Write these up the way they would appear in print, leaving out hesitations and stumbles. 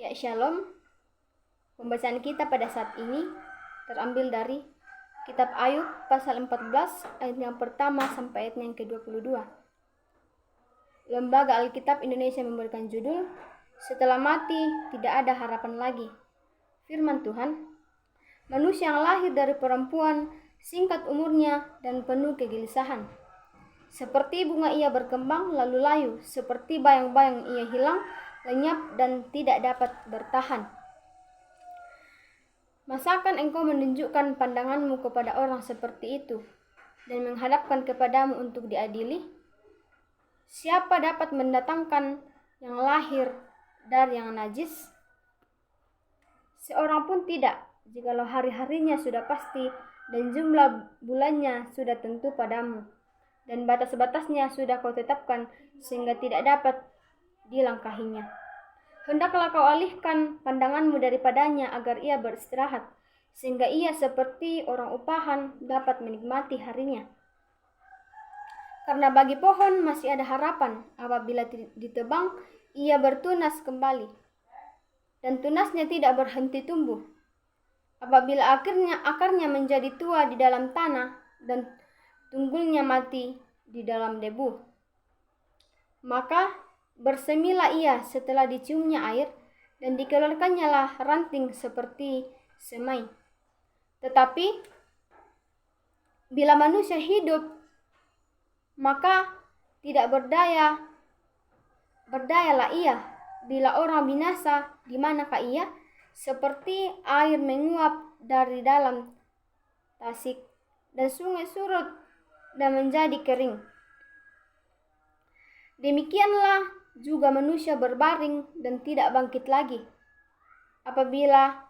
Ya, Shalom. Pembacaan kita pada saat ini terambil dari Kitab Ayub pasal 14 ayat yang pertama sampai ayat yang ke-22. Lembaga Alkitab Indonesia memberikan judul Setelah Mati Tidak Ada Harapan Lagi. Firman Tuhan, manusia yang lahir dari perempuan singkat umurnya dan penuh kegelisahan. Seperti bunga ia berkembang lalu layu, seperti bayang-bayang ia hilang, lenyap dan tidak dapat bertahan. Masakan engkau menunjukkan pandanganmu kepada orang seperti itu dan menghadapkan kepadamu untuk diadili? Siapa dapat mendatangkan yang lahir dari yang najis? Seorang pun tidak, jikalau hari-harinya sudah pasti dan jumlah bulannya sudah tentu padamu, dan batas-batasnya sudah kau tetapkan sehingga tidak dapat dilangkahinya. Hendaklah kau alihkan pandanganmu daripadanya agar ia beristirahat, sehingga ia seperti orang upahan dapat menikmati harinya. Karena bagi pohon masih ada harapan, apabila ditebang, ia bertunas kembali, dan tunasnya tidak berhenti tumbuh. Apabila akarnya menjadi tua di dalam tanah, dan tunggulnya mati di dalam debu, maka bersemilah ia setelah diciumnya air, dan dikeluarkannya lah ranting seperti semai. Tetapi bila manusia hidup, maka tidak berdayalah ia. Bila orang binasa, di manakah ia? Seperti air menguap dari dalam tasik, dan sungai surut dan menjadi kering. Demikianlah juga manusia berbaring dan tidak bangkit lagi. Apabila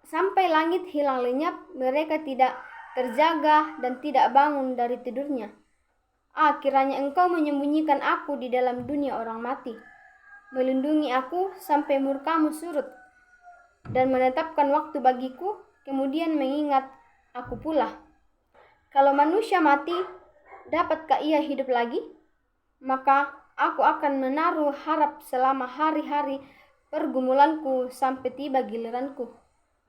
sampai langit hilang lenyap, mereka tidak terjaga dan tidak bangun dari tidurnya. Kiranya engkau menyembunyikan aku di dalam dunia orang mati, melindungi aku sampai murkamu surut, dan menetapkan waktu bagiku, kemudian mengingat aku pula. Kalau manusia mati, dapatkah ia hidup lagi? Maka aku akan menaruh harap selama hari-hari pergumulanku sampai tiba giliranku.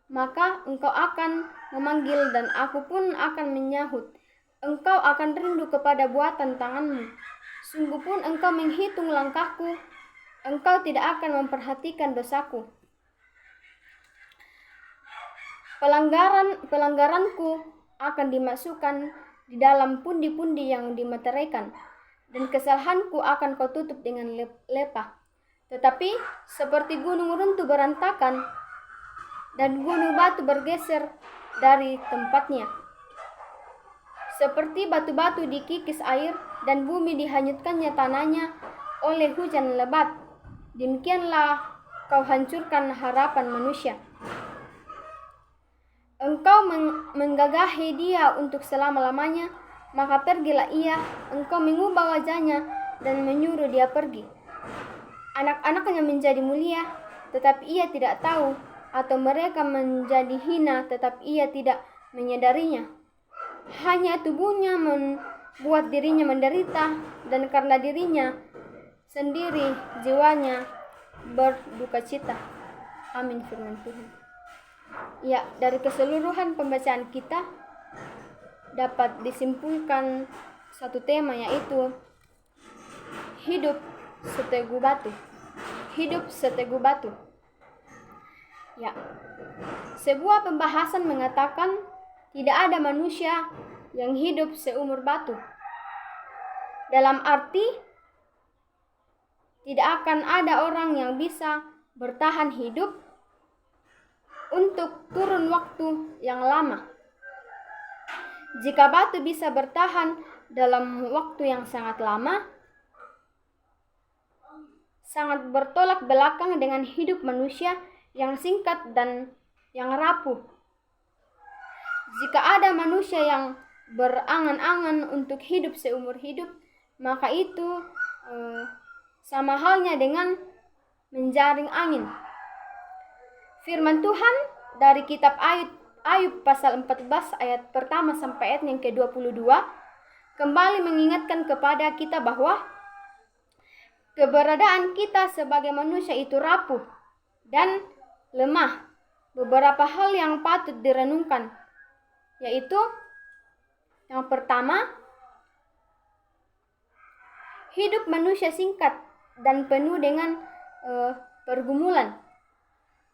Maka engkau akan memanggil dan aku pun akan menyahut. Engkau akan rindu kepada buatan tanganmu. Sungguh pun engkau menghitung langkahku. Engkau tidak akan memperhatikan dosaku. Pelanggaranku akan dimasukkan di dalam pundi-pundi yang dimeteraikan, dan kesalahanku akan kau tutup dengan lepah. Tetapi seperti gunung runtuh berantakan dan gunung batu bergeser dari tempatnya, seperti batu-batu dikikis air dan bumi dihanyutkannya tanahnya oleh hujan lebat, demikianlah kau hancurkan harapan manusia. Engkau menggagahi dia untuk selama-lamanya, maka pergilah ia. Engkau mengubah wajahnya dan menyuruh dia pergi. Anak-anaknya menjadi mulia, tetapi ia tidak tahu, atau mereka menjadi hina, tetapi ia tidak menyadarinya. Hanya tubuhnya membuat dirinya menderita, dan karena dirinya sendiri jiwanya berduka cita. Amin, firman Tuhan. Ya, dari keseluruhan pembacaan kita dapat disimpulkan satu tema, yaitu hidup seteguh batu. Hidup seteguh batu. Ya, sebuah pembahasan mengatakan tidak ada manusia yang hidup seumur batu. Dalam arti tidak akan ada orang yang bisa bertahan hidup untuk kurun waktu yang lama. Jika batu bisa bertahan dalam waktu yang sangat lama, sangat bertolak belakang dengan hidup manusia yang singkat dan yang rapuh. Jika ada manusia yang berangan-angan untuk hidup seumur hidup, maka itu sama halnya dengan menjaring angin. Firman Tuhan dari kitab Ayub pasal 14 ayat pertama sampai ayat yang ke-22 kembali mengingatkan kepada kita bahwa keberadaan kita sebagai manusia itu rapuh dan lemah. Beberapa hal yang patut direnungkan, yaitu yang pertama, hidup manusia singkat dan penuh dengan pergumulan.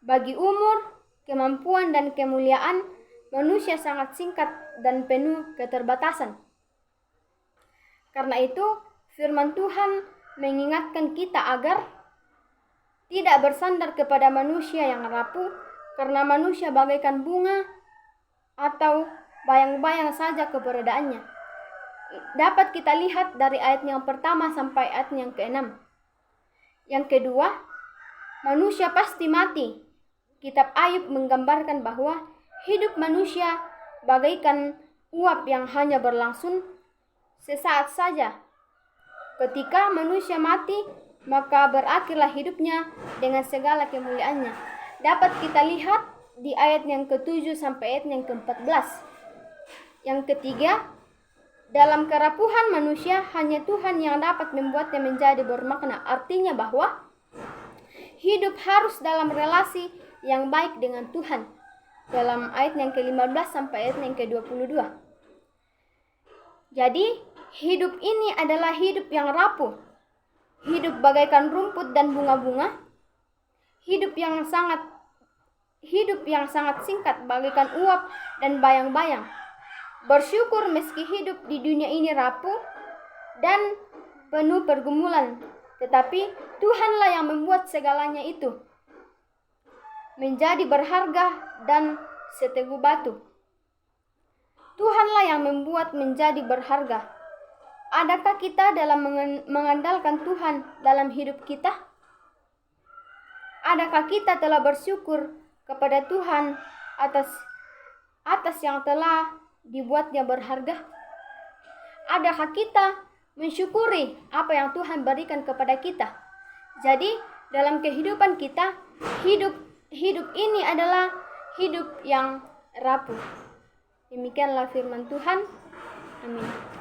Bagi umur, kemampuan, dan kemuliaan, manusia sangat singkat dan penuh keterbatasan. Karena itu, firman Tuhan mengingatkan kita agar tidak bersandar kepada manusia yang rapuh, karena manusia bagaikan bunga atau bayang-bayang saja keberadaannya. Dapat kita lihat dari ayat yang pertama sampai ayat yang ke-6. Yang kedua, manusia pasti mati. Kitab Ayub menggambarkan bahwa hidup manusia bagaikan uap yang hanya berlangsung sesaat saja. Ketika manusia mati, maka berakhirlah hidupnya dengan segala kemuliaannya. Dapat kita lihat di ayat yang ke-7 sampai ayat yang ke-14. Yang ketiga, dalam kerapuhan manusia, hanya Tuhan yang dapat membuatnya menjadi bermakna. Artinya bahwa hidup harus dalam relasi yang baik dengan Tuhan. Dalam ayat yang ke-15 sampai ayat yang ke-22. Jadi, hidup ini adalah hidup yang rapuh. Hidup bagaikan rumput dan bunga-bunga. Hidup yang sangat singkat bagaikan uap dan bayang-bayang. Bersyukur meski hidup di dunia ini rapuh dan penuh pergumulan, tetapi Tuhanlah yang membuat segalanya itu menjadi berharga dan seteguh batu. Tuhanlah yang membuat menjadi berharga. Adakah kita dalam mengandalkan Tuhan dalam hidup kita? Adakah kita telah bersyukur kepada Tuhan atas yang telah dibuatnya berharga? Adakah kita mensyukuri apa yang Tuhan berikan kepada kita? Jadi, dalam kehidupan kita, hidup ini adalah hidup yang rapuh. Demikianlah firman Tuhan. Amin.